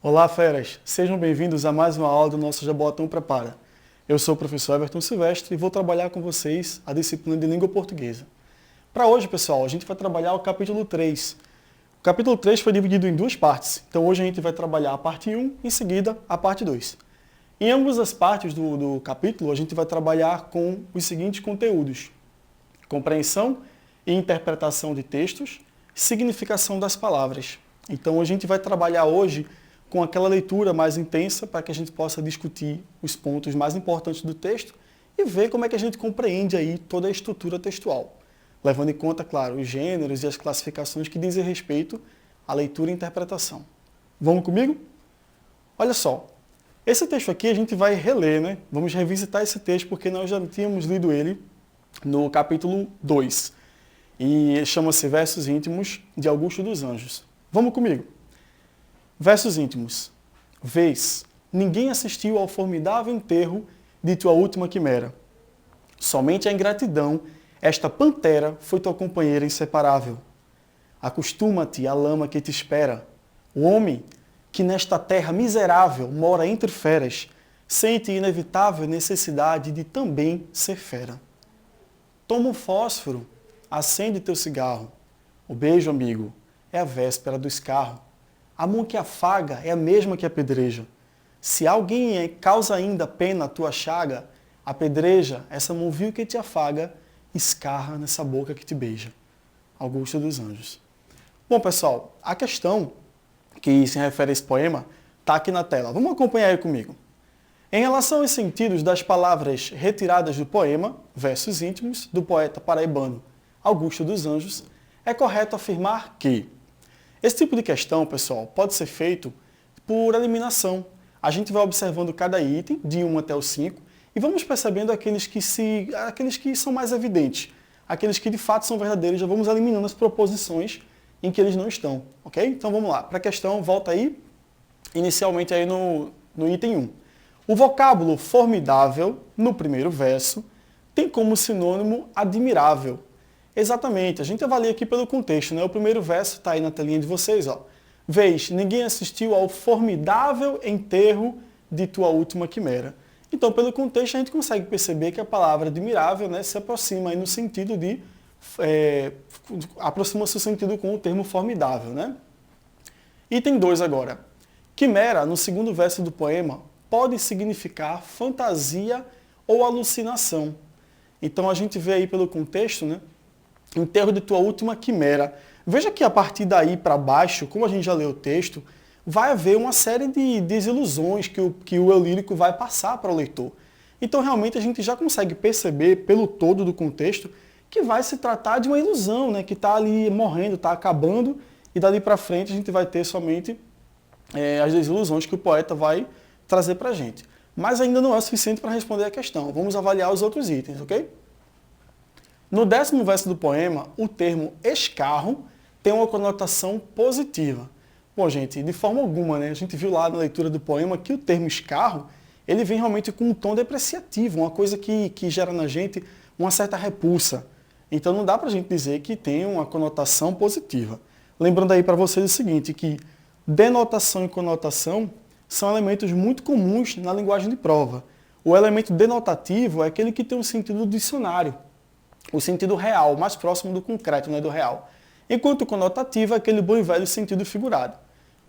Olá, feras! Sejam bem-vindos a mais uma aula do nosso Jaboatão Prepara. Eu sou o professor Everton Silvestre e vou trabalhar com vocês a disciplina de língua portuguesa. Para hoje, pessoal, a gente vai trabalhar o capítulo 3. O capítulo 3 foi dividido em duas partes, então hoje a gente vai trabalhar a parte 1 e em seguida a parte 2. Em ambas as partes do capítulo, a gente vai trabalhar com os seguintes conteúdos: compreensão e interpretação de textos, significação das palavras. Então a gente vai trabalhar hoje com aquela leitura mais intensa para que a gente possa discutir os pontos mais importantes do texto e ver como é que a gente compreende aí toda a estrutura textual, levando em conta, claro, os gêneros e as classificações que dizem respeito à leitura e interpretação. Vamos comigo? Olha só, esse texto aqui a gente vai reler, né? Vamos revisitar esse texto porque nós já tínhamos lido ele no capítulo 2 e chama-se Versos Íntimos de Augusto dos Anjos. Vamos comigo? Versos íntimos. Vês, ninguém assistiu ao formidável enterro de tua última quimera. Somente a ingratidão, esta pantera, foi tua companheira inseparável. Acostuma-te à lama que te espera. O homem que nesta terra miserável mora entre feras, sente inevitável necessidade de também ser fera. Toma um fósforo, acende teu cigarro. O beijo, amigo, é a véspera do escarro. A mão que afaga é a mesma que apedreja. Se alguém causa ainda pena à tua chaga, apedreja essa mão vil que te afaga, escarra nessa boca que te beija. Augusto dos Anjos. Bom, pessoal, a questão que se refere a esse poema está aqui na tela. Vamos acompanhar aí comigo. Em relação aos sentidos das palavras retiradas do poema, Versos Íntimos, do poeta paraibano Augusto dos Anjos, é correto afirmar que esse tipo de questão, pessoal, pode ser feito por eliminação. A gente vai observando cada item, de 1 até o 5, e vamos percebendo aqueles que são mais evidentes, aqueles que de fato são verdadeiros, já vamos eliminando as proposições em que eles não estão, ok? Então vamos lá, para a questão, volta aí, inicialmente aí no item 1. O vocábulo formidável, no primeiro verso, tem como sinônimo admirável. Exatamente, a gente avalia aqui pelo contexto, né? O primeiro verso está aí na telinha de vocês, ó. Vês, ninguém assistiu ao formidável enterro de tua última quimera. Então, pelo contexto, a gente consegue perceber que a palavra admirável, né, se aproxima aí no sentido de... aproxima-se o sentido com o termo formidável, né? Item 2 agora. Quimera, no segundo verso do poema, pode significar fantasia ou alucinação. Então, a gente vê aí pelo contexto, né? Enterro de tua última quimera. Veja que a partir daí para baixo, como a gente já leu o texto, vai haver uma série de desilusões que o eu lírico vai passar para o leitor. Então realmente a gente já consegue perceber pelo todo do contexto que vai se tratar de uma ilusão, né, que está ali morrendo, está acabando, e dali para frente a gente vai ter somente as desilusões que o poeta vai trazer para a gente. Mas ainda não é o suficiente para responder a questão. Vamos avaliar os outros itens, ok? No 10º verso do poema, o termo escarro tem uma conotação positiva. Bom, gente, de forma alguma, né? A gente viu lá na leitura do poema que o termo escarro, ele vem realmente com um tom depreciativo, uma coisa que gera na gente uma certa repulsa. Então não dá pra gente dizer que tem uma conotação positiva. Lembrando aí para vocês o seguinte, que denotação e conotação são elementos muito comuns na linguagem de prova. O elemento denotativo é aquele que tem um sentido do dicionário, o sentido real, mais próximo do concreto, né, do real. Enquanto o conotativo é aquele bom e velho sentido figurado.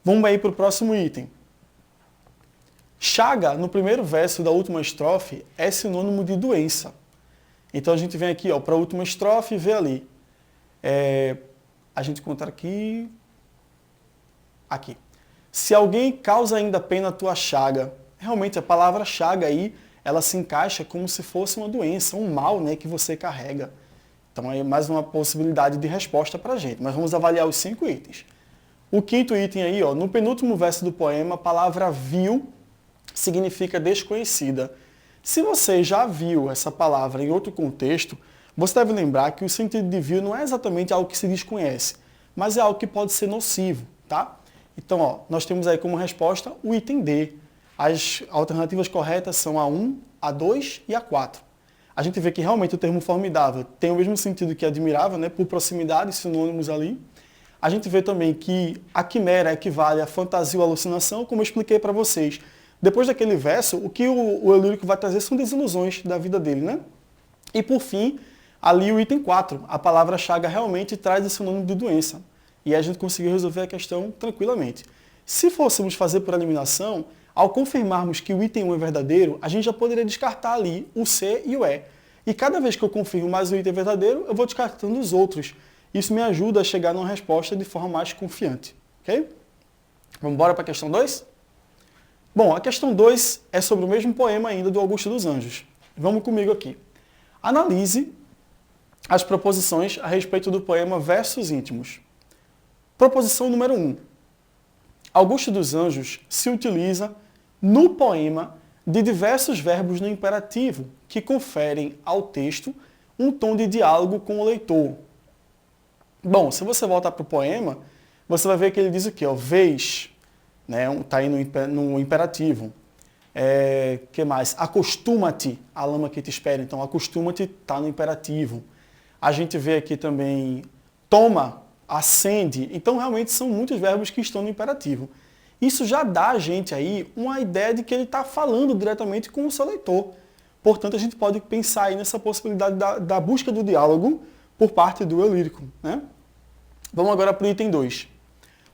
Vamos aí para o próximo item. Chaga, no primeiro verso da última estrofe, é sinônimo de doença. Então a gente vem aqui para a última estrofe e vê ali. A gente conta aqui. Se alguém causa ainda pena à tua chaga. Realmente a palavra chaga aí, ela se encaixa como se fosse uma doença, um mal, né, que você carrega. Então é mais uma possibilidade de resposta para a gente. Mas vamos avaliar os 5 itens. O 5º item aí, ó, no penúltimo verso do poema, a palavra vil significa desconhecida. Se você já viu essa palavra em outro contexto, você deve lembrar que o sentido de vil não é exatamente algo que se desconhece, mas é algo que pode ser nocivo, tá? Então, ó, nós temos aí como resposta o item D. As alternativas corretas são a 1, a 2 e a 4. A gente vê que realmente o termo formidável tem o mesmo sentido que admirável, né, por proximidade, sinônimos ali. A gente vê também que a quimera equivale à fantasia ou alucinação, como eu expliquei para vocês. Depois daquele verso, o que o eu lírico vai trazer são desilusões da vida dele, né? E por fim, ali o item 4, a palavra chaga realmente traz esse sinônimo de doença. E a gente conseguiu resolver a questão tranquilamente. Se fôssemos fazer por eliminação, ao confirmarmos que o item 1 é verdadeiro, a gente já poderia descartar ali o C e o E. E cada vez que eu confirmo mais o item verdadeiro, eu vou descartando os outros. Isso me ajuda a chegar numa resposta de forma mais confiante. Ok? Vamos embora para a questão 2? Bom, a questão 2 é sobre o mesmo poema ainda do Augusto dos Anjos. Vamos comigo aqui. Analise as proposições a respeito do poema Versos Íntimos. Proposição número 1. Augusto dos Anjos se utiliza no poema de diversos verbos no imperativo que conferem ao texto um tom de diálogo com o leitor. Bom, se você voltar para o poema, você vai ver que ele diz o quê? Vês, né? Está aí no imperativo. Que mais? Acostuma-te à lama que te espera. Então, acostuma-te está no imperativo. A gente vê aqui também toma, acende. Então, realmente, são muitos verbos que estão no imperativo. Isso já dá a gente aí uma ideia de que ele está falando diretamente com o seu leitor. Portanto, a gente pode pensar aí nessa possibilidade da busca do diálogo por parte do eu lírico, né? Vamos agora para o item 2.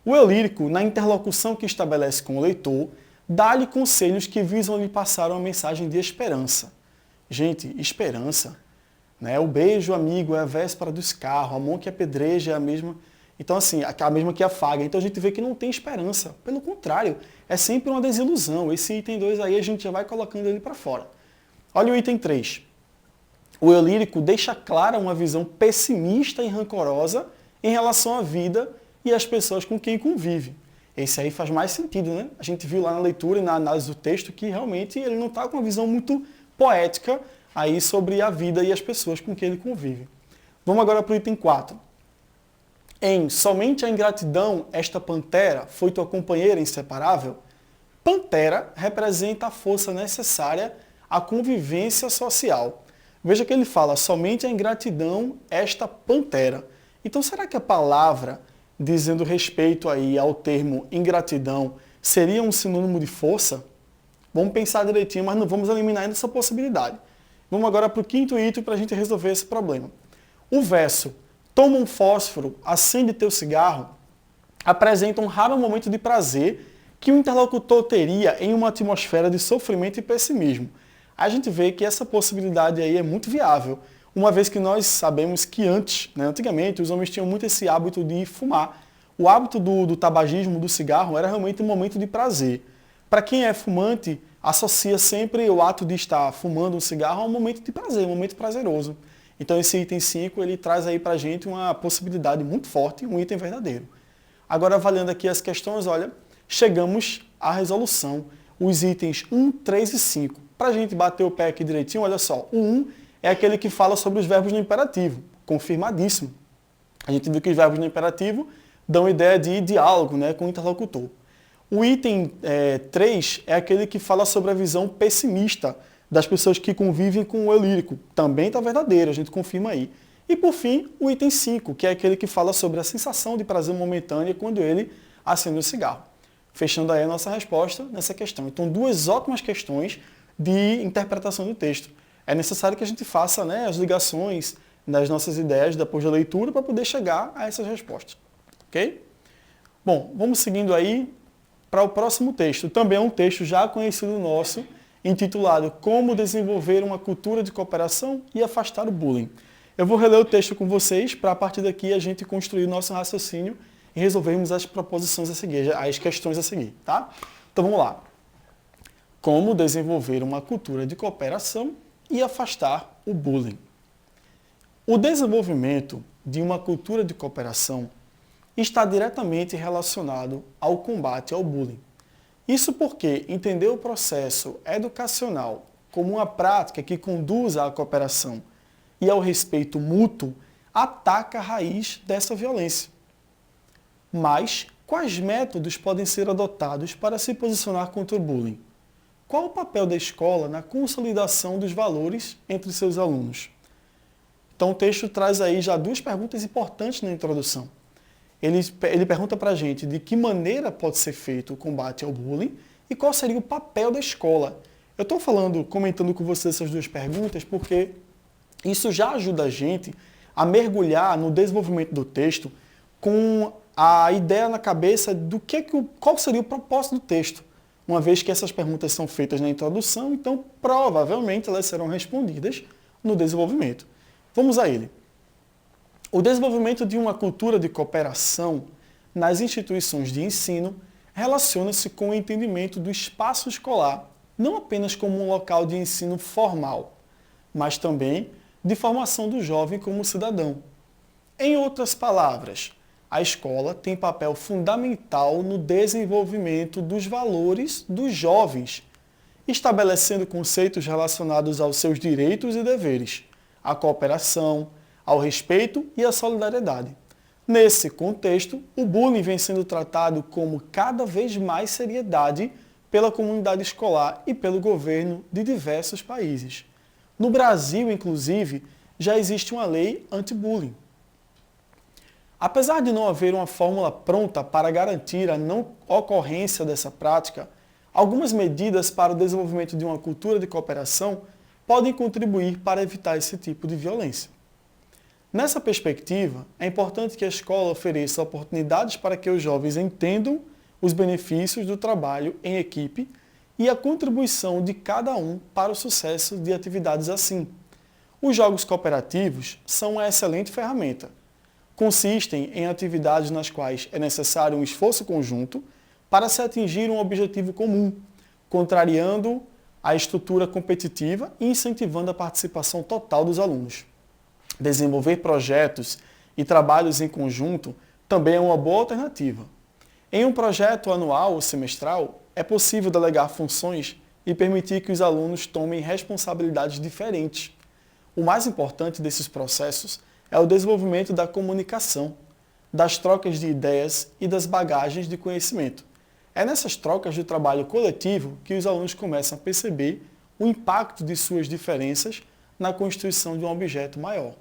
O eu lírico, na interlocução que estabelece com o leitor, dá-lhe conselhos que visam lhe passar uma mensagem de esperança. Gente, esperança, né? O beijo amigo é a véspera do escarro, a mão que apedreja é a mesma... Então, assim, a mesma que afaga. Então, a gente vê que não tem esperança. Pelo contrário, é sempre uma desilusão. Esse item 2 aí, a gente já vai colocando ele para fora. Olha o item 3. O eu lírico deixa clara uma visão pessimista e rancorosa em relação à vida e às pessoas com quem convive. Esse aí faz mais sentido, né? A gente viu lá na leitura e na análise do texto que realmente ele não está com uma visão muito poética aí sobre a vida e as pessoas com quem ele convive. Vamos agora para o item 4. Em Somente a Ingratidão, esta pantera foi tua companheira inseparável? Pantera representa a força necessária à convivência social. Veja que ele fala, somente a ingratidão, esta pantera. Então, será que a palavra, dizendo respeito aí ao termo ingratidão, seria um sinônimo de força? Vamos pensar direitinho, mas não vamos eliminar ainda essa possibilidade. Vamos agora para o quinto item para a gente resolver esse problema. O verso, toma um fósforo, acende teu cigarro, apresenta um raro momento de prazer que o interlocutor teria em uma atmosfera de sofrimento e pessimismo. A gente vê que essa possibilidade aí é muito viável, uma vez que nós sabemos que antigamente, os homens tinham muito esse hábito de fumar. O hábito do tabagismo, do cigarro, era realmente um momento de prazer. Para quem é fumante, associa sempre o ato de estar fumando um cigarro a um momento de prazer, um momento prazeroso. Então esse item 5, ele traz aí para a gente uma possibilidade muito forte, um item verdadeiro. Agora, avaliando aqui as questões, olha, chegamos à resolução. Os itens 1, 3 e 5. Para a gente bater o pé aqui direitinho, olha só, o 1 é aquele que fala sobre os verbos no imperativo, confirmadíssimo. A gente viu que os verbos no imperativo dão ideia de diálogo, né, com o interlocutor. O item 3 é aquele que fala sobre a visão pessimista das pessoas que convivem com o eu lírico. Também está verdadeiro, a gente confirma aí. E por fim, o item 5, que é aquele que fala sobre a sensação de prazer momentânea quando ele acende o cigarro. Fechando aí a nossa resposta nessa questão. Então, duas ótimas questões de interpretação do texto. É necessário que a gente faça, né, as ligações das nossas ideias depois da leitura para poder chegar a essas respostas. Ok? Bom, vamos seguindo aí para o próximo texto. Também é um texto já conhecido nosso, intitulado Como Desenvolver uma Cultura de Cooperação e Afastar o Bullying. Eu vou reler o texto com vocês para, a partir daqui, a gente construir o nosso raciocínio e resolvermos as proposições a seguir, as questões a seguir, tá? Então vamos lá. Como desenvolver uma cultura de cooperação e afastar o bullying. O desenvolvimento de uma cultura de cooperação está diretamente relacionado ao combate ao bullying. Isso porque entender o processo educacional como uma prática que conduz à cooperação e ao respeito mútuo ataca a raiz dessa violência. Mas quais métodos podem ser adotados para se posicionar contra o bullying? Qual o papel da escola na consolidação dos valores entre seus alunos? Então o texto traz aí já duas perguntas importantes na introdução. ele pergunta para a gente de que maneira pode ser feito o combate ao bullying e qual seria o papel da escola. Eu estou comentando com vocês essas duas perguntas porque isso já ajuda a gente a mergulhar no desenvolvimento do texto com a ideia na cabeça do qual seria o propósito do texto. Uma vez que essas perguntas são feitas na introdução, então provavelmente elas serão respondidas no desenvolvimento. Vamos a ele. O desenvolvimento de uma cultura de cooperação nas instituições de ensino relaciona-se com o entendimento do espaço escolar, não apenas como um local de ensino formal, mas também de formação do jovem como cidadão. Em outras palavras, a escola tem papel fundamental no desenvolvimento dos valores dos jovens, estabelecendo conceitos relacionados aos seus direitos e deveres, à cooperação, ao respeito e à solidariedade. Nesse contexto, o bullying vem sendo tratado com cada vez mais seriedade pela comunidade escolar e pelo governo de diversos países. No Brasil, inclusive, já existe uma lei anti-bullying. Apesar de não haver uma fórmula pronta para garantir a não ocorrência dessa prática, algumas medidas para o desenvolvimento de uma cultura de cooperação podem contribuir para evitar esse tipo de violência. Nessa perspectiva, é importante que a escola ofereça oportunidades para que os jovens entendam os benefícios do trabalho em equipe e a contribuição de cada um para o sucesso de atividades assim. Os jogos cooperativos são uma excelente ferramenta. Consistem em atividades nas quais é necessário um esforço conjunto para se atingir um objetivo comum, contrariando a estrutura competitiva e incentivando a participação total dos alunos. Desenvolver projetos e trabalhos em conjunto também é uma boa alternativa. Em um projeto anual ou semestral, é possível delegar funções e permitir que os alunos tomem responsabilidades diferentes. O mais importante desses processos é o desenvolvimento da comunicação, das trocas de ideias e das bagagens de conhecimento. É nessas trocas de trabalho coletivo que os alunos começam a perceber o impacto de suas diferenças na constituição de um objeto maior.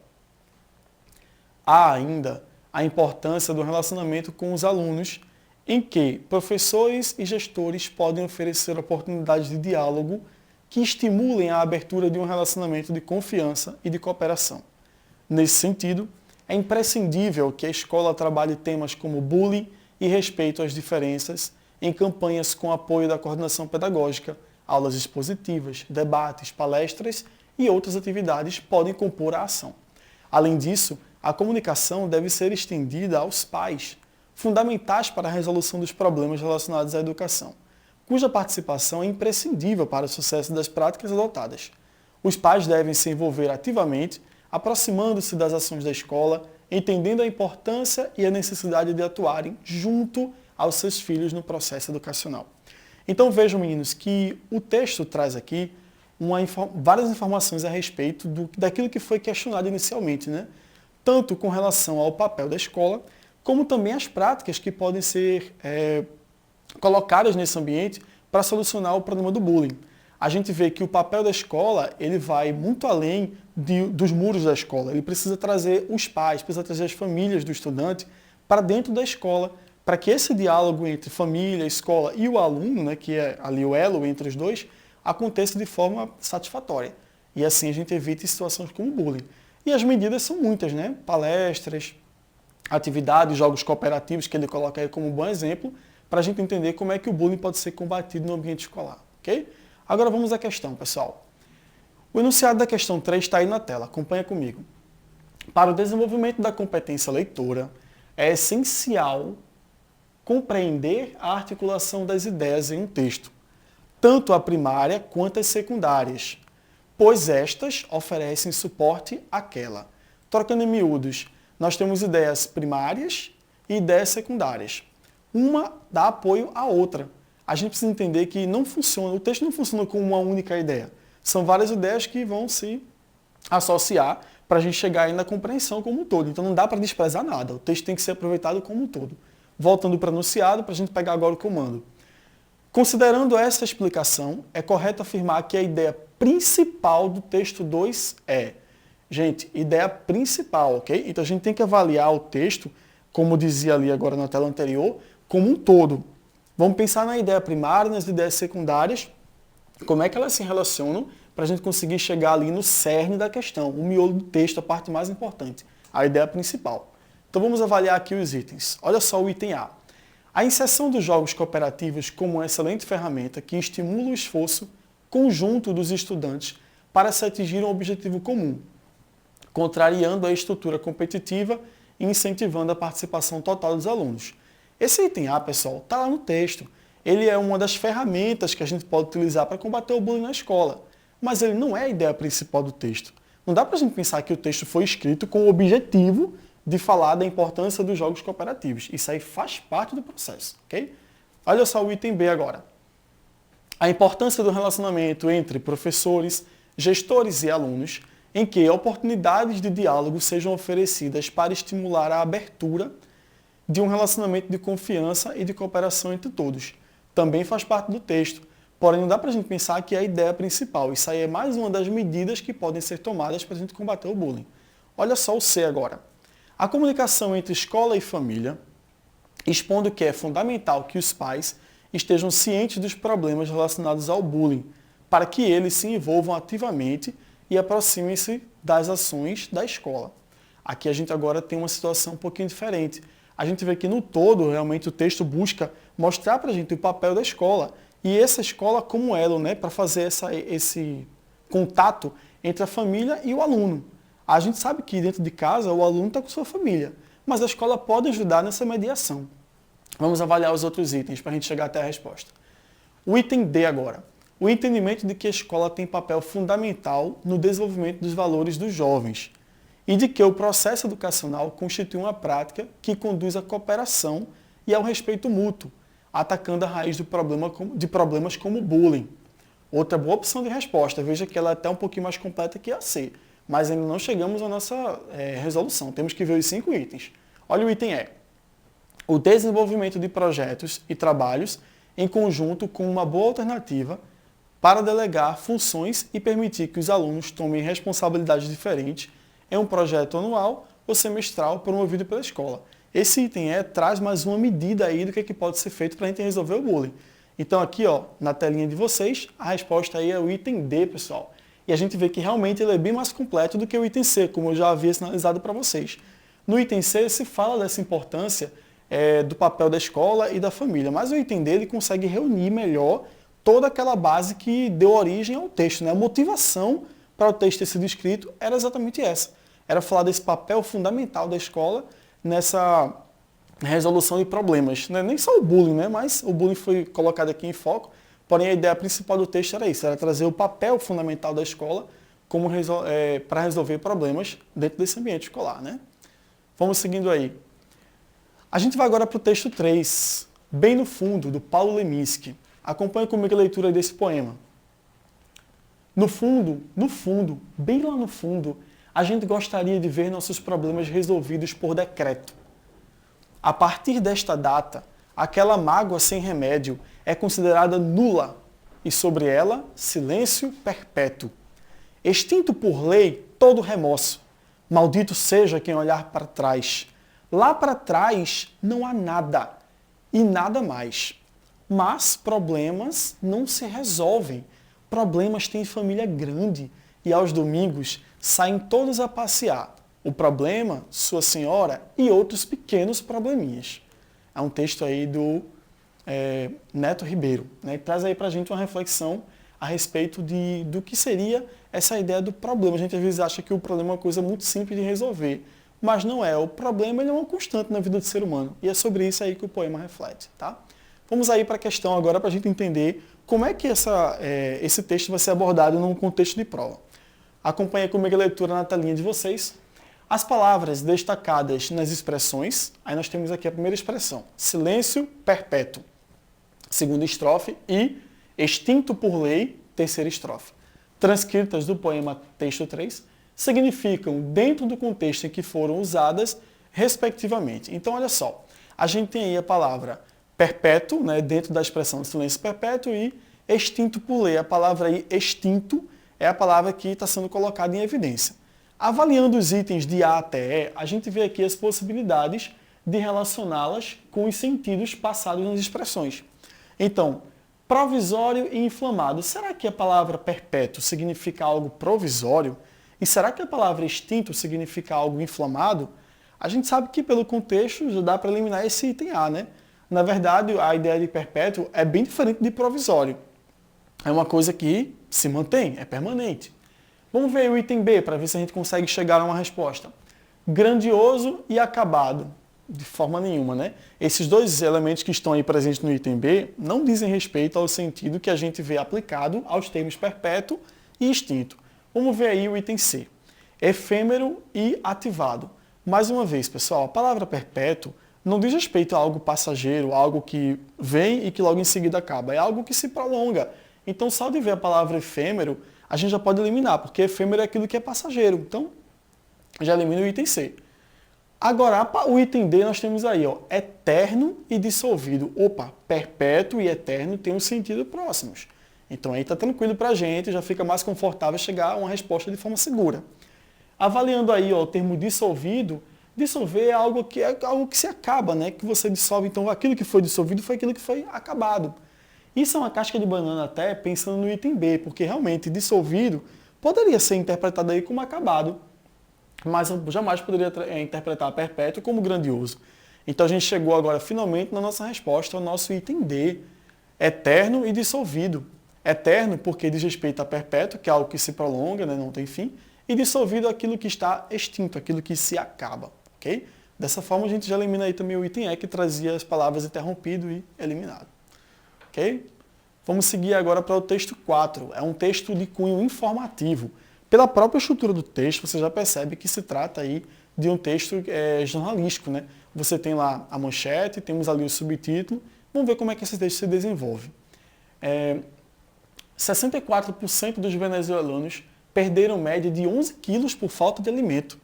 Há ainda a importância do relacionamento com os alunos, em que professores e gestores podem oferecer oportunidades de diálogo que estimulem a abertura de um relacionamento de confiança e de cooperação. Nesse sentido, é imprescindível que a escola trabalhe temas como bullying e respeito às diferenças em campanhas com apoio da coordenação pedagógica, aulas expositivas, debates, palestras e outras atividades podem compor a ação. Além disso, a comunicação deve ser estendida aos pais, fundamentais para a resolução dos problemas relacionados à educação, cuja participação é imprescindível para o sucesso das práticas adotadas. Os pais devem se envolver ativamente, aproximando-se das ações da escola, entendendo a importância e a necessidade de atuarem junto aos seus filhos no processo educacional. Então vejam, meninos, que o texto traz aqui várias informações a respeito daquilo que foi questionado inicialmente, né? Tanto com relação ao papel da escola, como também as práticas que podem ser colocadas nesse ambiente para solucionar o problema do bullying. A gente vê que o papel da escola ele vai muito além dos muros da escola. Ele precisa trazer os pais, precisa trazer as famílias do estudante para dentro da escola, para que esse diálogo entre família, escola e o aluno, né, que é ali o elo entre os dois, aconteça de forma satisfatória. E assim a gente evite situações como bullying. E as medidas são muitas, né? Palestras, atividades, jogos cooperativos, que ele coloca aí como um bom exemplo, para a gente entender como é que o bullying pode ser combatido no ambiente escolar, ok? Agora vamos à questão, pessoal. O enunciado da questão 3 está aí na tela, acompanha comigo. Para o desenvolvimento da competência leitora, é essencial compreender a articulação das ideias em um texto, tanto a primária quanto as secundárias, pois estas oferecem suporte àquela. Trocando em miúdos, nós temos ideias primárias e ideias secundárias. Uma dá apoio à outra. A gente precisa entender que o texto não funciona como uma única ideia. São várias ideias que vão se associar para a gente chegar aí na compreensão como um todo. Então não dá para desprezar nada. O texto tem que ser aproveitado como um todo. Voltando para o enunciado, para a gente pegar agora o comando. Considerando essa explicação, é correto afirmar que a ideia principal do texto 2 é... Gente, ideia principal, ok? Então a gente tem que avaliar o texto como dizia ali agora na tela anterior, como um todo. Vamos pensar na ideia primária, nas ideias secundárias, como é que elas se relacionam para a gente conseguir chegar ali no cerne da questão, o miolo do texto, a parte mais importante, a ideia principal. Então vamos avaliar aqui os itens. Olha só o item A. A inserção dos jogos cooperativos como uma excelente ferramenta que estimula o esforço conjunto dos estudantes para se atingir um objetivo comum, contrariando a estrutura competitiva e incentivando a participação total dos alunos. Esse item A, pessoal, está lá no texto. Ele é uma das ferramentas que a gente pode utilizar para combater o bullying na escola, mas ele não é a ideia principal do texto. Não dá para a gente pensar que o texto foi escrito com o objetivo de falar da importância dos jogos cooperativos. Isso aí faz parte do processo, ok? Olha só o item B agora. A importância do relacionamento entre professores, gestores e alunos, em que oportunidades de diálogo sejam oferecidas para estimular a abertura de um relacionamento de confiança e de cooperação entre todos. Também faz parte do texto, porém não dá para a gente pensar que é a ideia principal. Isso aí é mais uma das medidas que podem ser tomadas para a gente combater o bullying. Olha só o C agora. A comunicação entre escola e família, expondo que é fundamental que os pais estejam cientes dos problemas relacionados ao bullying, para que eles se envolvam ativamente e aproximem-se das ações da escola. Aqui a gente agora tem uma situação um pouquinho diferente. A gente vê que no todo, realmente, o texto busca mostrar para a gente o papel da escola. E essa escola como elo, né, para fazer esse contato entre a família e o aluno. A gente sabe que dentro de casa o aluno está com sua família, mas a escola pode ajudar nessa mediação. Vamos avaliar os outros itens para a gente chegar até a resposta. O item D agora. O entendimento de que a escola tem papel fundamental no desenvolvimento dos valores dos jovens e de que o processo educacional constitui uma prática que conduz à cooperação e ao respeito mútuo, atacando a raiz de problemas como bullying. Outra boa opção de resposta, veja que ela é até um pouquinho mais completa que a C, mas ainda não chegamos à nossa resolução. Temos que ver os 5 itens. Olha o item E. O desenvolvimento de projetos e trabalhos em conjunto com uma boa alternativa para delegar funções e permitir que os alunos tomem responsabilidades diferentes em um projeto anual ou semestral promovido pela escola. Esse item E traz mais uma medida aí do que pode ser feito para a gente resolver o bullying. Então aqui, ó, na telinha de vocês, a resposta aí é o item D, pessoal. E a gente vê que realmente ele é bem mais completo do que o item C, como eu já havia sinalizado para vocês. No item C se fala dessa importância do papel da escola e da família, mas o item D ele consegue reunir melhor toda aquela base que deu origem ao texto, né? A motivação para o texto ter sido escrito era exatamente essa. Era falar desse papel fundamental da escola nessa resolução de problemas. Não é nem só o bullying, né? Mas o bullying foi colocado aqui em foco, porém a ideia principal do texto era isso, era trazer o papel fundamental da escola para resolver problemas dentro desse ambiente escolar, né? Vamos seguindo aí. A gente vai agora para o texto 3, Bem no Fundo, do Paulo Leminski. Acompanhe comigo a leitura desse poema. No fundo, bem lá no fundo, a gente gostaria de ver nossos problemas resolvidos por decreto. A partir desta data, aquela mágoa sem remédio é considerada nula e sobre ela, silêncio perpétuo. Extinto por lei todo remorso. Maldito seja quem olhar para trás. Lá para trás não há nada e nada mais. Mas problemas não se resolvem. Problemas têm família grande e aos domingos saem todos a passear. O problema, sua senhora e outros pequenos probleminhas. É um texto aí do Neto Ribeiro, né? E traz aí pra gente uma reflexão a respeito do que seria essa ideia do problema. A gente às vezes acha que o problema é uma coisa muito simples de resolver, mas não é. O problema ele é uma constante na vida do ser humano e é sobre isso aí que o poema reflete, tá? Vamos aí para a questão agora para a gente entender como é que esse texto vai ser abordado num contexto de prova. Acompanhe comigo a leitura na telinha de vocês. As palavras destacadas nas expressões, aí nós temos aqui a primeira expressão, silêncio perpétuo, segunda estrofe, e extinto por lei, terceira estrofe. Transcritas do poema texto 3, significam dentro do contexto em que foram usadas, respectivamente. Então, olha só, a gente tem aí a palavra perpétuo, né, dentro da expressão silêncio perpétuo, e extinto por lei. A palavra aí, extinto, é a palavra que está sendo colocada em evidência. Avaliando os itens de A até E, a gente vê aqui as possibilidades de relacioná-las com os sentidos passados nas expressões. Então, provisório e inflamado. Será que a palavra perpétuo significa algo provisório? E será que a palavra extinto significa algo inflamado? A gente sabe que pelo contexto já dá para eliminar esse item A, né? Na verdade, a ideia de perpétuo é bem diferente de provisório. É uma coisa que se mantém, é permanente. Vamos ver o item B para ver se a gente consegue chegar a uma resposta. Grandioso e acabado. De forma nenhuma, né? Esses dois elementos que estão aí presentes no item B não dizem respeito ao sentido que a gente vê aplicado aos termos perpétuo e extinto. Vamos ver aí o item C. Efêmero e ativado. Mais uma vez, pessoal, a palavra perpétuo não diz respeito a algo passageiro, algo que vem e que logo em seguida acaba. É algo que se prolonga. Então, só de ver a palavra efêmero, a gente já pode eliminar, porque efêmero é aquilo que é passageiro. Então, já elimina o item C. Agora, o item D nós temos aí, ó, eterno e dissolvido. Opa, perpétuo e eterno têm um sentido próximos. Então aí está tranquilo para a gente, já fica mais confortável chegar a uma resposta de forma segura. Avaliando aí, ó, o termo dissolvido, dissolver é algo que se acaba, né? Que você dissolve, então aquilo que foi dissolvido foi aquilo que foi acabado. Isso é uma casca de banana até pensando no item B, porque realmente dissolvido poderia ser interpretado aí como acabado, mas eu jamais poderia interpretar perpétuo como grandioso. Então a gente chegou agora finalmente na nossa resposta ao nosso item D, eterno e dissolvido. Eterno porque diz respeito a perpétuo, que é algo que se prolonga, né, não tem fim, e dissolvido aquilo que está extinto, aquilo que se acaba. Okay? Dessa forma a gente já elimina aí também o item E, que trazia as palavras interrompido e eliminado. Okay? Vamos seguir agora para o texto 4. É um texto de cunho informativo. Pela própria estrutura do texto, você já percebe que se trata aí de um texto jornalístico, né? Você tem lá a manchete, temos ali o subtítulo. Vamos ver como é que esse texto se desenvolve. 64% dos venezuelanos perderam média de 11 quilos por falta de alimento.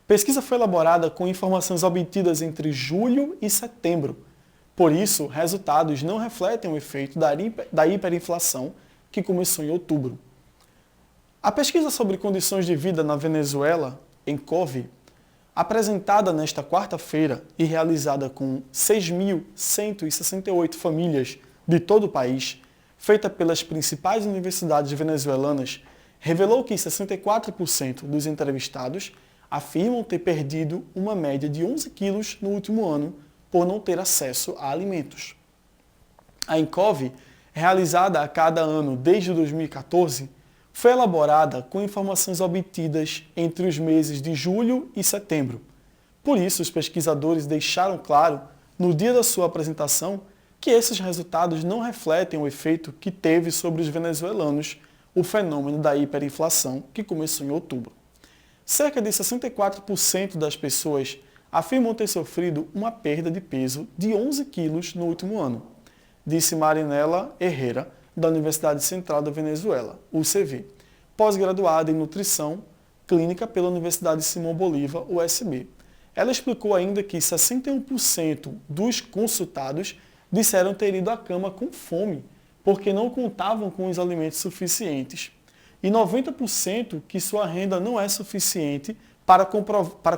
Pesquisa foi elaborada com informações obtidas entre julho e setembro. Por isso, resultados não refletem o efeito da hiperinflação que começou em outubro. A pesquisa sobre condições de vida na Venezuela, ENCOVE, apresentada nesta quarta-feira e realizada com 6.168 famílias de todo o país, feita pelas principais universidades venezuelanas, revelou que 64% dos entrevistados afirmam ter perdido uma média de 11 quilos no último ano por não ter acesso a alimentos. A ENCOVE, realizada a cada ano desde 2014, foi elaborada com informações obtidas entre os meses de julho e setembro. Por isso, os pesquisadores deixaram claro, no dia da sua apresentação, que esses resultados não refletem o efeito que teve sobre os venezuelanos o fenômeno da hiperinflação que começou em outubro. Cerca de 64% das pessoas afirmam ter sofrido uma perda de peso de 11 quilos no último ano, disse Marinela Herrera, da Universidade Central da Venezuela, UCV, pós-graduada em Nutrição Clínica pela Universidade Simão Bolívar, USB. Ela explicou ainda que 61% dos consultados disseram ter ido à cama com fome, porque não contavam com os alimentos suficientes, e 90% que sua renda não é suficiente para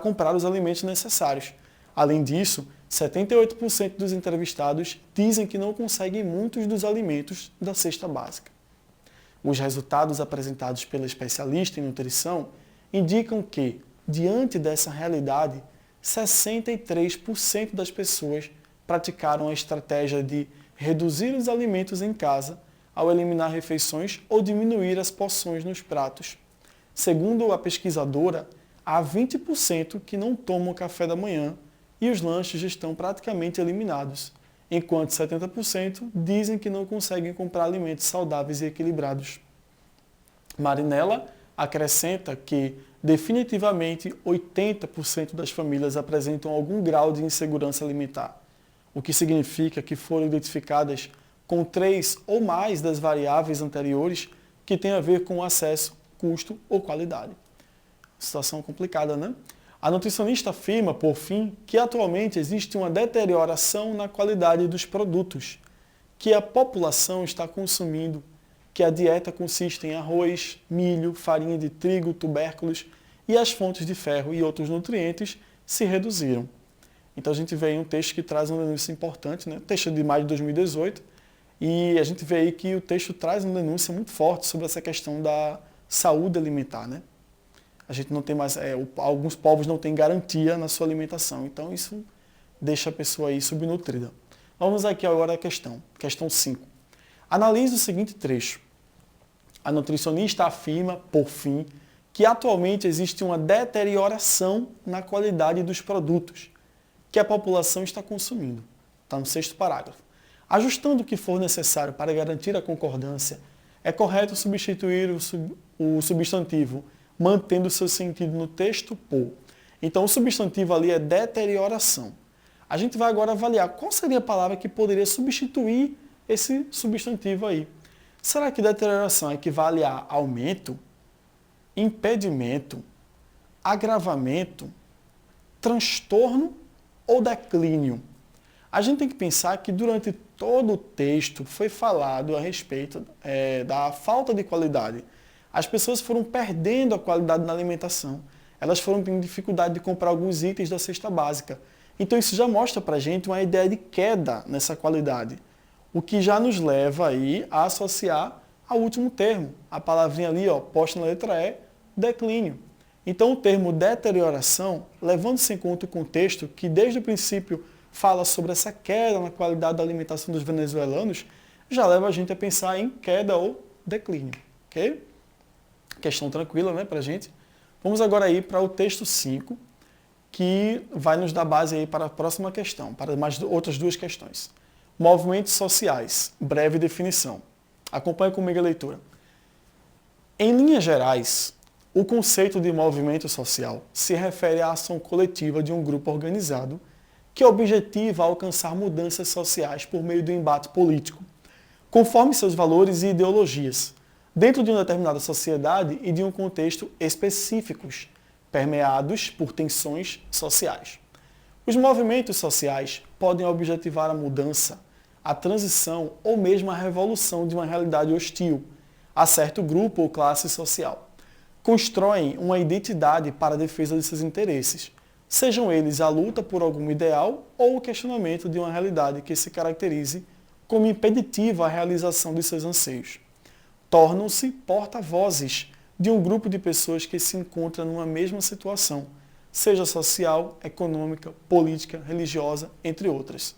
comprar os alimentos necessários. Além disso, 78% dos entrevistados dizem que não conseguem muitos dos alimentos da cesta básica. Os resultados apresentados pela especialista em nutrição indicam que, diante dessa realidade, 63% das pessoas praticaram a estratégia de reduzir os alimentos em casa ao eliminar refeições ou diminuir as porções nos pratos. Segundo a pesquisadora, há 20% que não tomam café da manhã e os lanches estão praticamente eliminados, enquanto 70% dizem que não conseguem comprar alimentos saudáveis e equilibrados. Marinella acrescenta que, definitivamente, 80% das famílias apresentam algum grau de insegurança alimentar, o que significa que foram identificadas com 3 ou mais das variáveis anteriores que têm a ver com acesso, custo ou qualidade. Situação complicada, né? A nutricionista afirma, por fim, que atualmente existe uma deterioração na qualidade dos produtos que a população está consumindo, que a dieta consiste em arroz, milho, farinha de trigo, tubérculos e as fontes de ferro e outros nutrientes se reduziram. Então a gente vê aí um texto que traz uma denúncia importante, né? O texto é de maio de 2018, e a gente vê aí que o texto traz uma denúncia muito forte sobre essa questão da saúde alimentar, né? A gente não tem mais, alguns povos não têm garantia na sua alimentação, então isso deixa a pessoa aí subnutrida. Vamos aqui agora à questão 5. Analise o seguinte trecho. A nutricionista afirma, por fim, que atualmente existe uma deterioração na qualidade dos produtos que a população está consumindo. Está no 6º parágrafo. Ajustando o que for necessário para garantir a concordância, é correto substituir o substantivo, mantendo seu sentido no texto por. Então, o substantivo ali é deterioração. A gente vai agora avaliar qual seria a palavra que poderia substituir esse substantivo aí. Será que deterioração equivale a aumento, impedimento, agravamento, transtorno ou declínio? A gente tem que pensar que durante todo o texto foi falado a respeito da falta de qualidade. As pessoas foram perdendo a qualidade na alimentação. Elas foram tendo dificuldade de comprar alguns itens da cesta básica. Então isso já mostra para a gente uma ideia de queda nessa qualidade. O que já nos leva aí a associar ao último termo. A palavrinha ali, posta na letra E, declínio. Então o termo deterioração, levando-se em conta o contexto que desde o princípio fala sobre essa queda na qualidade da alimentação dos venezuelanos, já leva a gente a pensar em queda ou declínio. Ok? Questão tranquila, né, pra gente. Vamos agora aí para o texto 5, que vai nos dar base aí para a próxima questão, para mais outras duas questões. Movimentos sociais, breve definição. Acompanhe comigo a leitura. Em linhas gerais, o conceito de movimento social se refere à ação coletiva de um grupo organizado que objetiva alcançar mudanças sociais por meio do embate político, conforme seus valores e ideologias, dentro de uma determinada sociedade e de um contexto específicos, permeados por tensões sociais. Os movimentos sociais podem objetivar a mudança, a transição ou mesmo a revolução de uma realidade hostil a certo grupo ou classe social. Constroem uma identidade para a defesa de seus interesses, sejam eles a luta por algum ideal ou o questionamento de uma realidade que se caracterize como impeditiva à realização de seus anseios. Tornam-se porta-vozes de um grupo de pessoas que se encontra numa mesma situação, seja social, econômica, política, religiosa, entre outras.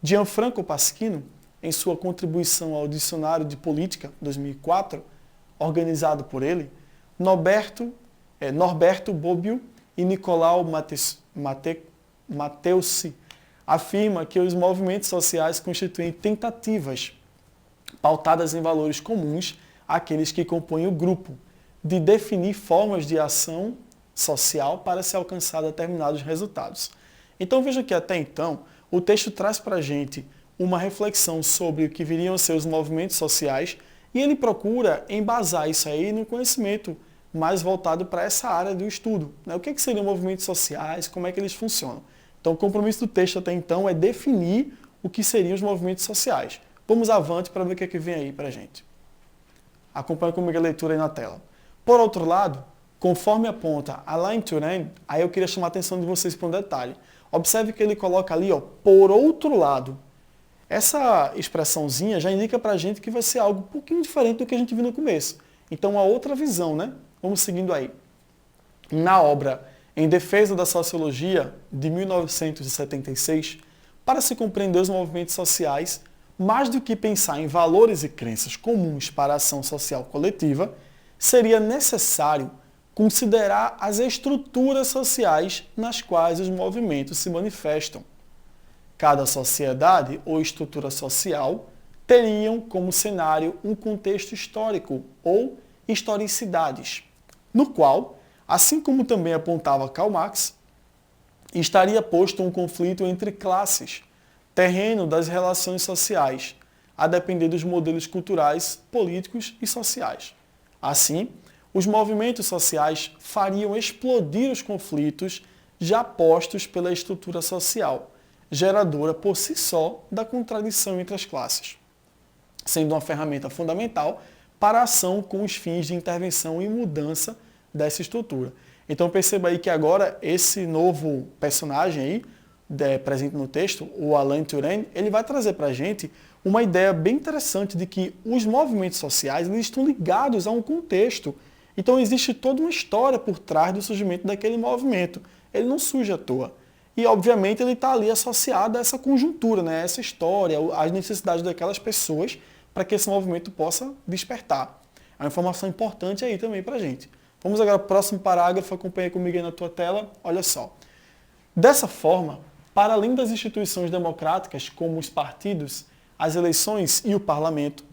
Gianfranco Pasquino, em sua contribuição ao Dicionário de Política, 2004, organizado por ele, Norberto Bobbio e Nicolau Matteucci afirma que os movimentos sociais constituem tentativas pautadas em valores comuns àqueles que compõem o grupo, de definir formas de ação social para se alcançar determinados resultados. Então veja que até então o texto traz para a gente uma reflexão sobre o que viriam a ser os movimentos sociais e ele procura embasar isso aí no conhecimento mais voltado para essa área do estudo. Né? O que seriam movimentos sociais, como é que eles funcionam. Então o compromisso do texto até então é definir o que seriam os movimentos sociais. Vamos avante para ver o que é que vem aí para a gente. Acompanhe comigo a leitura aí na tela. Por outro lado, conforme aponta Alain Touraine, aí eu queria chamar a atenção de vocês para um detalhe. Observe que ele coloca ali, por outro lado. Essa expressãozinha já indica para a gente que vai ser algo um pouquinho diferente do que a gente viu no começo. Então, uma outra visão, né? Vamos seguindo aí. Na obra Em Defesa da Sociologia, de 1976, para se compreender os movimentos sociais, mais do que pensar em valores e crenças comuns para a ação social coletiva, seria necessário considerar as estruturas sociais nas quais os movimentos se manifestam. Cada sociedade ou estrutura social teriam como cenário um contexto histórico ou historicidades, no qual, assim como também apontava Karl Marx, estaria posto um conflito entre classes, terreno das relações sociais, a depender dos modelos culturais, políticos e sociais. Assim, os movimentos sociais fariam explodir os conflitos já postos pela estrutura social, geradora por si só da contradição entre as classes, sendo uma ferramenta fundamental para a ação com os fins de intervenção e mudança dessa estrutura. Então perceba aí que agora esse novo personagem aí, presente no texto, o Alain Touraine, ele vai trazer para a gente uma ideia bem interessante de que os movimentos sociais eles estão ligados a um contexto. Então existe toda uma história por trás do surgimento daquele movimento. Ele não surge à toa. E, obviamente, ele está ali associado a essa conjuntura, né? Essa história, as necessidades daquelas pessoas para que esse movimento possa despertar. É uma informação importante aí também para a gente. Vamos agora para o próximo parágrafo, acompanha comigo aí na tua tela. Olha só. Dessa forma, para além das instituições democráticas, como os partidos, as eleições e o parlamento,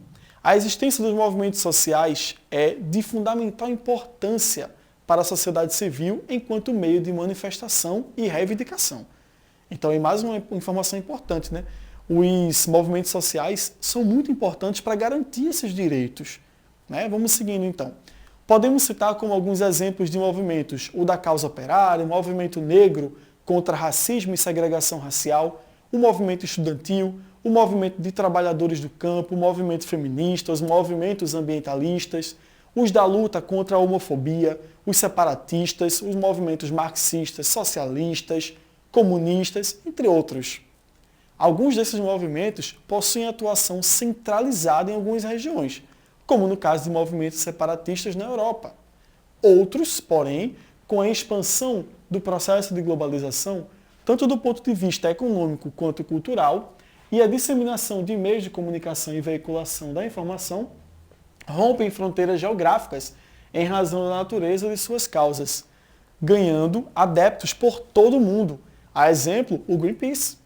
a existência dos movimentos sociais é de fundamental importância para a sociedade civil enquanto meio de manifestação e reivindicação. Então, é mais uma informação importante, né? Os movimentos sociais são muito importantes para garantir esses direitos, né? Vamos seguindo, então. Podemos citar como alguns exemplos de movimentos o da causa operária, o movimento negro contra racismo e segregação racial, o movimento estudantil, o movimento de trabalhadores do campo, o movimento feminista, os movimentos ambientalistas, os da luta contra a homofobia, os separatistas, os movimentos marxistas, socialistas, comunistas, entre outros. Alguns desses movimentos possuem atuação centralizada em algumas regiões, como no caso de movimentos separatistas na Europa. Outros, porém, com a expansão do processo de globalização, tanto do ponto de vista econômico quanto cultural, e a disseminação de meios de comunicação e veiculação da informação, rompem fronteiras geográficas em razão da natureza de suas causas, ganhando adeptos por todo o mundo. A exemplo, o Greenpeace,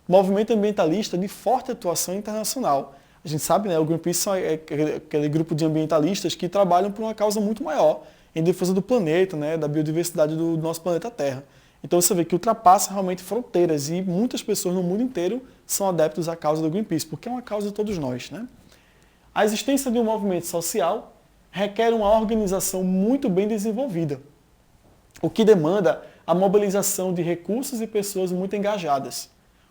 movimento ambientalista de forte atuação internacional. A gente sabe, né, o Greenpeace é aquele grupo de ambientalistas que trabalham por uma causa muito maior, em defesa do planeta, né, da biodiversidade do nosso planeta Terra. Então você vê que ultrapassa realmente fronteiras e muitas pessoas no mundo inteiro são adeptos à causa do Greenpeace, porque é uma causa de todos nós, né? A existência de um movimento social requer uma organização muito bem desenvolvida, o que demanda a mobilização de recursos e pessoas muito engajadas.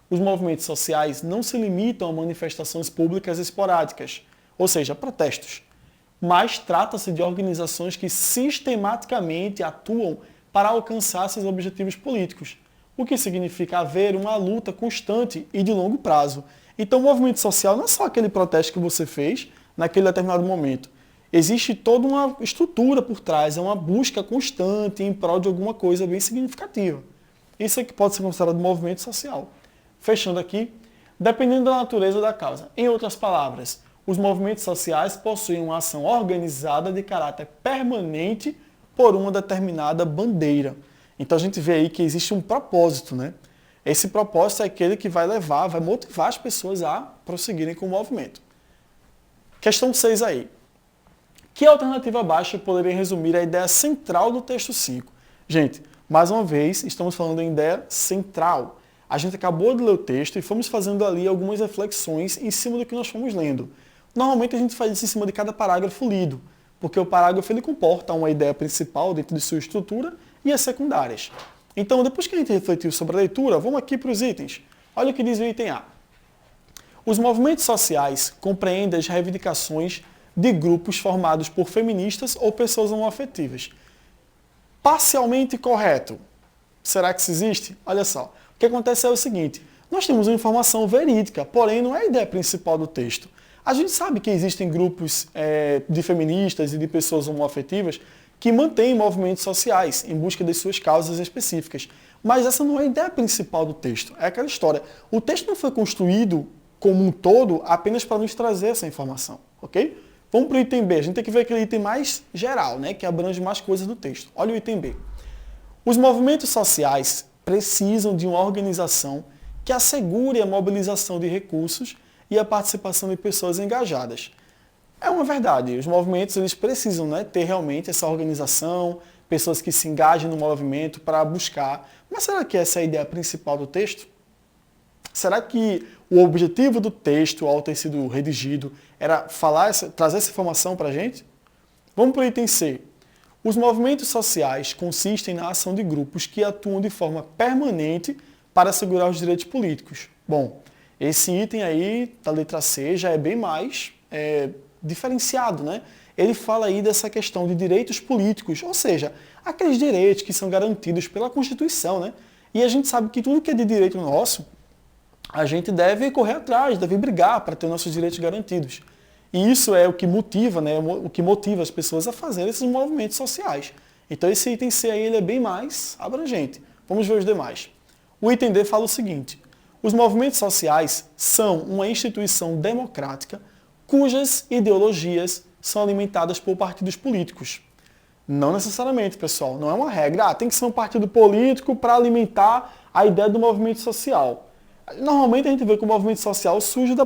Os movimentos sociais não se limitam a manifestações públicas esporádicas, ou seja, protestos, mas trata-se de organizações que sistematicamente atuam para alcançar seus objetivos políticos, o que significa haver uma luta constante e de longo prazo. Então o movimento social não é só aquele protesto que você fez naquele determinado momento. Existe toda uma estrutura por trás, é uma busca constante em prol de alguma coisa bem significativa. Isso é que pode ser considerado movimento social. Fechando aqui, dependendo da natureza da causa. Em outras palavras, os movimentos sociais possuem uma ação organizada de caráter permanente por uma determinada bandeira. Então a gente vê aí que existe um propósito, né? Esse propósito é aquele que vai motivar as pessoas a prosseguirem com o movimento. Questão 6 aí. Que alternativa abaixo poderia resumir a ideia central do texto 5? Gente, mais uma vez, estamos falando em ideia central. A gente acabou de ler o texto e fomos fazendo ali algumas reflexões em cima do que nós fomos lendo. Normalmente a gente faz isso em cima de cada parágrafo lido, porque o parágrafo ele comporta uma ideia principal dentro de sua estrutura e as secundárias. Então, depois que a gente refletiu sobre a leitura, vamos aqui para os itens. Olha o que diz o item A. Os movimentos sociais compreendem as reivindicações de grupos formados por feministas ou pessoas homoafetivas. Parcialmente correto. Será que isso existe? Olha só. O que acontece é o seguinte, nós temos uma informação verídica, porém não é a ideia principal do texto. A gente sabe que existem grupos de feministas e de pessoas homoafetivas que mantêm movimentos sociais em busca de suas causas específicas. Mas essa não é a ideia principal do texto. É aquela história. O texto não foi construído como um todo apenas para nos trazer essa informação, ok? Vamos para o item B. A gente tem que ver aquele item mais geral, né, que abrange mais coisas do texto. Olha o item B. Os movimentos sociais precisam de uma organização que assegure a mobilização de recursos e a participação de pessoas engajadas. É uma verdade, os movimentos eles precisam, né, ter realmente essa organização, pessoas que se engajem no movimento para buscar. Mas será que essa é a ideia principal do texto? Será que o objetivo do texto, ao ter sido redigido, era trazer essa informação para a gente? Vamos para o item C. Os movimentos sociais consistem na ação de grupos que atuam de forma permanente para assegurar os direitos políticos. Bom, esse item aí, da letra C, já é bem mais diferenciado, né? Ele fala aí dessa questão de direitos políticos, ou seja, aqueles direitos que são garantidos pela Constituição, né? E a gente sabe que tudo que é de direito nosso, a gente deve correr atrás, deve brigar para ter nossos direitos garantidos. E isso é o que motiva, né, o que motiva as pessoas a fazer esses movimentos sociais. Então esse item C aí ele é bem mais abrangente. Vamos ver os demais. O item D fala o seguinte: os movimentos sociais são uma instituição democrática cujas ideologias são alimentadas por partidos políticos. Não necessariamente, pessoal, não é uma regra. Ah, tem que ser um partido político para alimentar a ideia do movimento social. Normalmente a gente vê que o movimento social surge da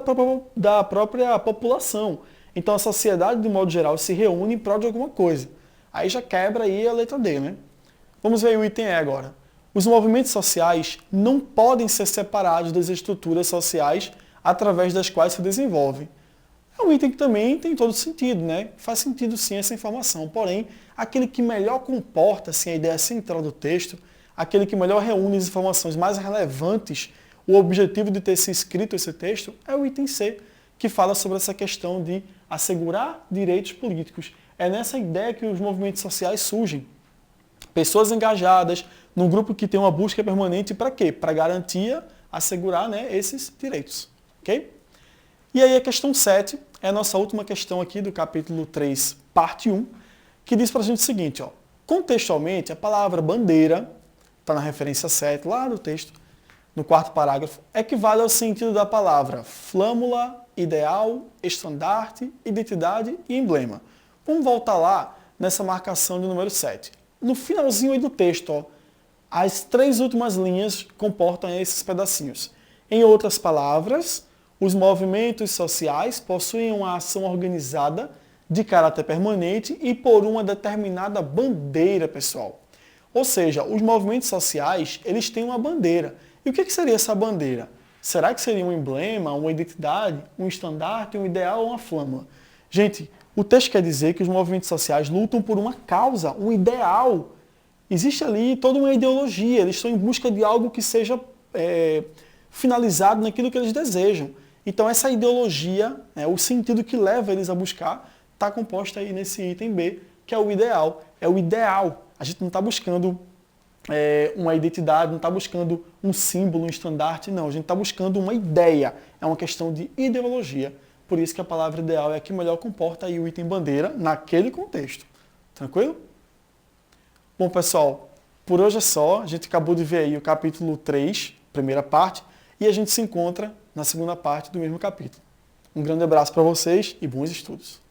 própria população. Então a sociedade, de modo geral, se reúne em prol de alguma coisa. Aí já quebra aí a letra D, né? Vamos ver o item E agora. Os movimentos sociais não podem ser separados das estruturas sociais através das quais se desenvolvem. É um item que também tem todo sentido, né? Faz sentido sim essa informação, porém, aquele que melhor comporta assim, a ideia central do texto, aquele que melhor reúne as informações mais relevantes, o objetivo de ter se escrito esse texto é o item C, que fala sobre essa questão de assegurar direitos políticos. É nessa ideia que os movimentos sociais surgem. Pessoas engajadas num grupo que tem uma busca permanente para quê? Para garantir, assegurar, né, esses direitos. Ok? E aí a questão 7 é a nossa última questão aqui do capítulo 3, parte 1, que diz para a gente o seguinte, ó, contextualmente a palavra bandeira, está na referência 7 lá do texto, no quarto parágrafo, equivale ao sentido da palavra flâmula, ideal, estandarte, identidade e emblema. Vamos voltar lá nessa marcação de número 7. No finalzinho aí do texto, ó, as 3 últimas linhas comportam esses pedacinhos. Em outras palavras, os movimentos sociais possuem uma ação organizada de caráter permanente e por uma determinada bandeira, pessoal. Ou seja, os movimentos sociais, eles têm uma bandeira. E o que seria essa bandeira? Será que seria um emblema, uma identidade, um estandarte, um ideal ou uma flâmula? Gente, o texto quer dizer que os movimentos sociais lutam por uma causa, um ideal. Existe ali toda uma ideologia, eles estão em busca de algo que seja finalizado naquilo que eles desejam. Então essa ideologia, o sentido que leva eles a buscar, está composto aí nesse item B, que é o ideal. É o ideal. A gente não está buscando uma identidade, não está buscando um símbolo, um estandarte, não. A gente está buscando uma ideia. É uma questão de ideologia. Por isso que a palavra ideal é a que melhor comporta aí o item bandeira naquele contexto. Tranquilo? Bom, pessoal, por hoje é só. A gente acabou de ver aí o capítulo 3, primeira parte, e a gente se encontra na segunda parte do mesmo capítulo. Um grande abraço para vocês e bons estudos.